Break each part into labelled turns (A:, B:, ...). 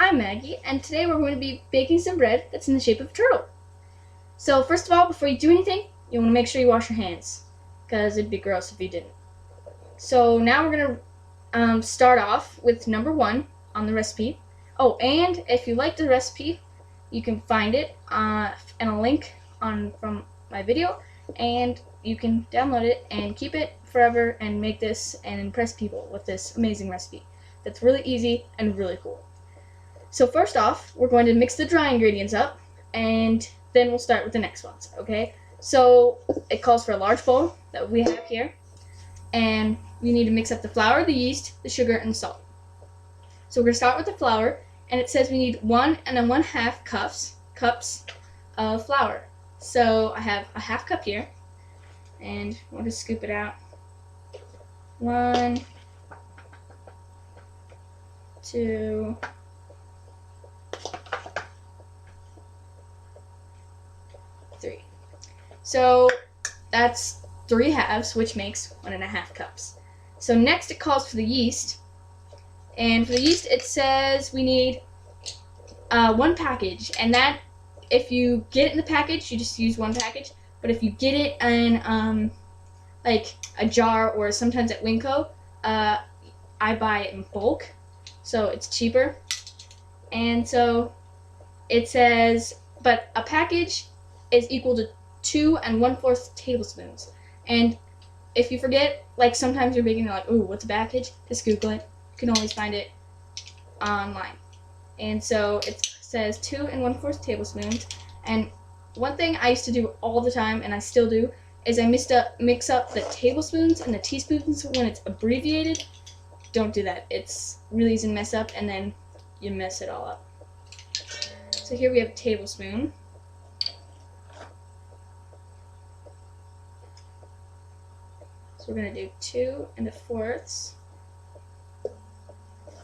A: I'm Maggie, and today we're going to be baking some bread that's in the shape of a turtle. So first of all, before you do anything, you want to make sure you wash your hands, because it'd be gross if you didn't. So now we're going to start off with number 1 on the recipe. Oh, and if you like the recipe, you can find it in a link from my video, and you can download it and keep it forever and make this and impress people with this amazing recipe that's really easy and really cool. So first off, we're going to mix the dry ingredients up, and then we'll start with the next ones, okay? So it calls for a large bowl that we have here, and we need to mix up the flour, the yeast, the sugar, and the salt. So we're going to start with the flour, and it says we need 1 1/2 cups of flour. So I have a half cup here, and we'll just scoop it out. 1, 2, 3. So that's 3 halves, which makes 1 1/2 cups. So next it calls for the yeast, and for the yeast it says we need 1 package, and that if you get it in the package, you just use 1 package. But if you get it in like a jar or sometimes at Winco, I buy it in bulk, so it's cheaper. And so it says, but a package is equal to 2 1/4 tablespoons. And if you forget, like sometimes you're baking, you're like, ooh, what's a package? Just Google it. You can always find it online. And so it says 2 1/4 tablespoons. And one thing I used to do all the time, and I still do, is I mix up the tablespoons and the teaspoons when it's abbreviated. Don't do that. It's really easy to mess up, and then you mess it all up. So here we have a tablespoon. So we're going to do 2 1/4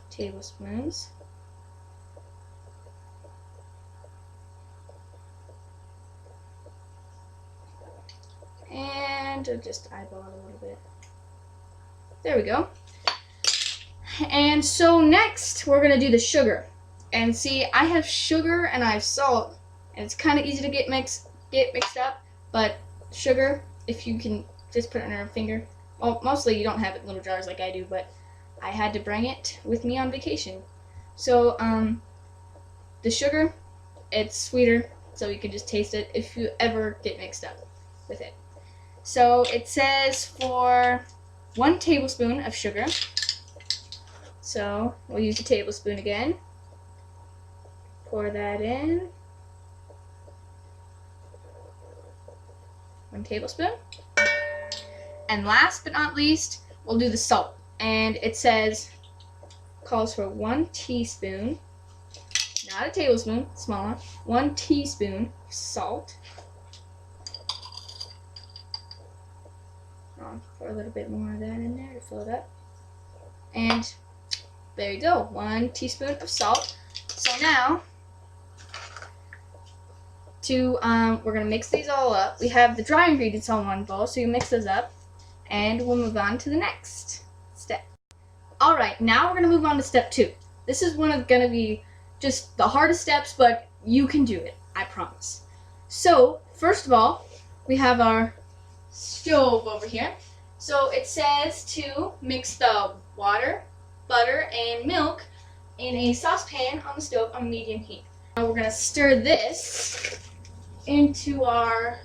A: tablespoons. And just eyeball it a little bit. There we go. And so next we're going to do the sugar. And see, I have sugar and I have salt, and it's kind of easy to get mixed up, but sugar, if you can just put it on your finger. Well, mostly you don't have it in little jars like I do, but I had to bring it with me on vacation. So the sugar, it's sweeter, so you can just taste it if you ever get mixed up with it. So it says for 1 tablespoon of sugar. So we'll use a tablespoon again. Pour that in. 1 tablespoon. And last but not least, we'll do the salt. And it says, calls for 1 teaspoon, not a tablespoon, smaller, 1 teaspoon of salt. I'll pour a little bit more of that in there to fill it up. And there you go, 1 teaspoon of salt. So now, we're going to mix these all up. We have the dry ingredients all in 1 bowl, so you mix those up. And we'll move on to the next step. Alright, now we're going to move on to step 2. This is going to be just the hardest steps, but you can do it, I promise. So, first of all, we have our stove over here. So it says to mix the water, butter, and milk in a saucepan on the stove on medium heat. Now we're going to stir this into our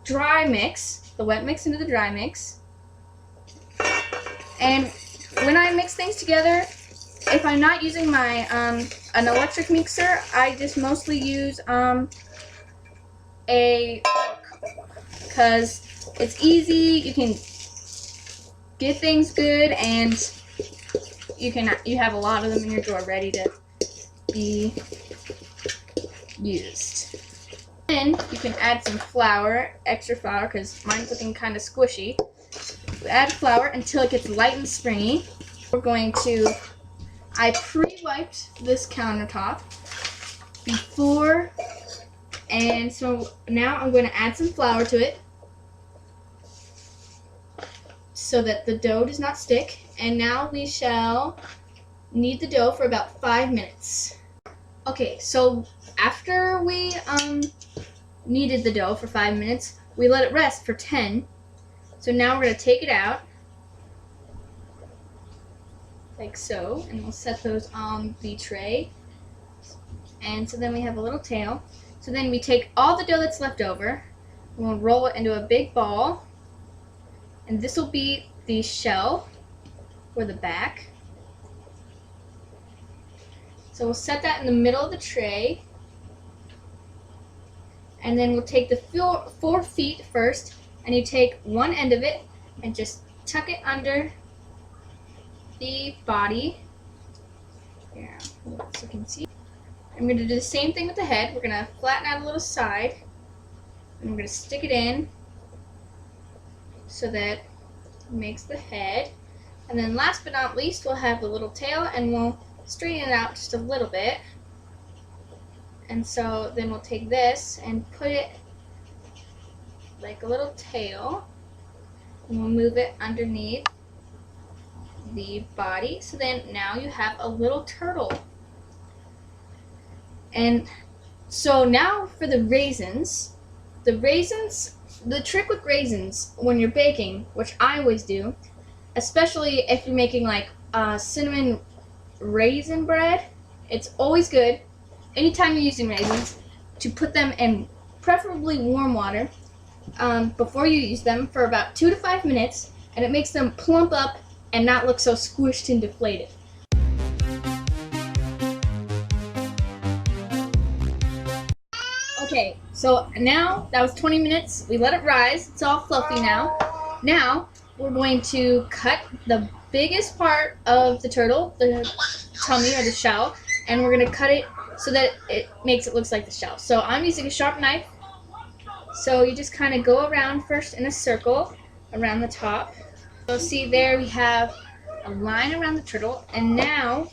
A: dry mix, the wet mix into the dry mix. And when I mix things together, if I'm not using my an electric mixer, I just mostly use a fork, because it's easy. You can get things good, and you have a lot of them in your drawer ready to be used. Then you can add some flour, extra flour, because mine's looking kind of squishy. Add flour until it gets light and springy. We're going to, I pre-wiped this countertop before, and so now I'm going to add some flour to it so that the dough does not stick. And now we shall knead the dough for about 5 minutes. Okay, so after we kneaded the dough for 5 minutes, we let it rest for 10. So now we're going to take it out, like so, and we'll set those on the tray. And so then we have a little tail. So then we take all the dough that's left over, and we'll roll it into a big ball, and this will be the shell or the back. So we'll set that in the middle of the tray, and then we'll take the 4 feet first, and you take one end of it and just tuck it under the body. Yeah, so you can see. I'm going to do the same thing with the head. We're going to flatten out a little side, and we're going to stick it in so that it makes the head. And then last but not least, we'll have the little tail, and we'll straighten it out just a little bit. And so then we'll take this and put it like a little tail, and we'll move it underneath the body. So then now you have a little turtle. And so now for the raisins. The trick with raisins when you're baking, which I always do, especially if you're making like cinnamon raisin bread, it's always good, anytime you're using raisins, to put them in preferably warm water before you use them for about 2 to 5 minutes, and it makes them plump up and not look so squished and deflated. Okay, so now that was 20 minutes. We let it rise. It's all fluffy now. Now we're going to cut the biggest part of the turtle, the tummy or the shell, and we're going to cut it so that it makes it look like the shell. So I'm using a sharp knife. So you just kind of go around first in a circle around the top. So see there we have a line around the turtle, and now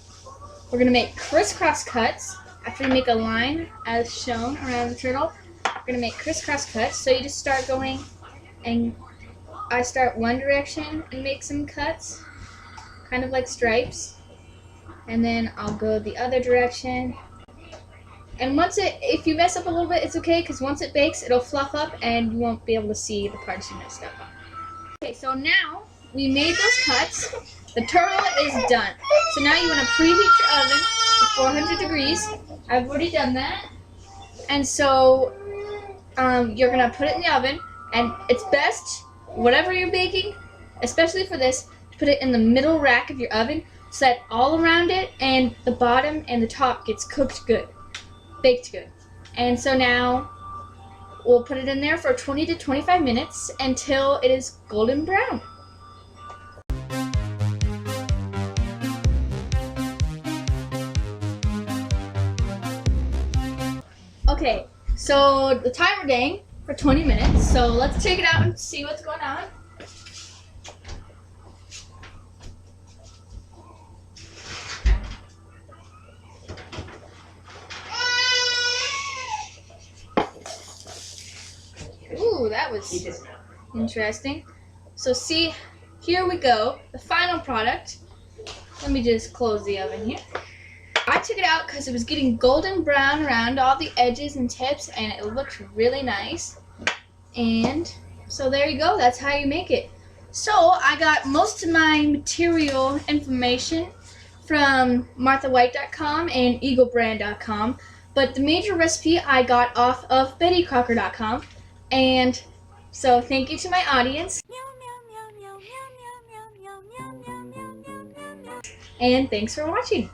A: we're going to make crisscross cuts. After you make a line as shown around the turtle, we're going to make crisscross cuts. So you just start going, and I start one direction and make some cuts, kind of like stripes, and then I'll go the other direction. And if you mess up a little bit, it's okay, because once it bakes, it'll fluff up and you won't be able to see the parts you messed up on. Okay, so now we made those cuts. The turtle is done. So now you want to preheat your oven to 400 degrees. I've already done that. And so you're going to put it in the oven, and it's best, whatever you're baking, especially for this, to put it in the middle rack of your oven so that all around it and the bottom and the top gets cooked good, baked good. And so now we'll put it in there for 20 to 25 minutes until it is golden brown. Okay, so the timer rang for 20 minutes, so let's take it out and see what's going on. Ooh, that was interesting. So see, here we go, the final product. Let me just close the oven here. I took it out because it was getting golden brown around all the edges and tips, and it looked really nice. And so there you go, that's how you make it. So I got most of my material information from MarthaWhite.com and EagleBrand.com, but the major recipe I got off of BettyCrocker.com. And so thank you to my audience. And thanks for watching.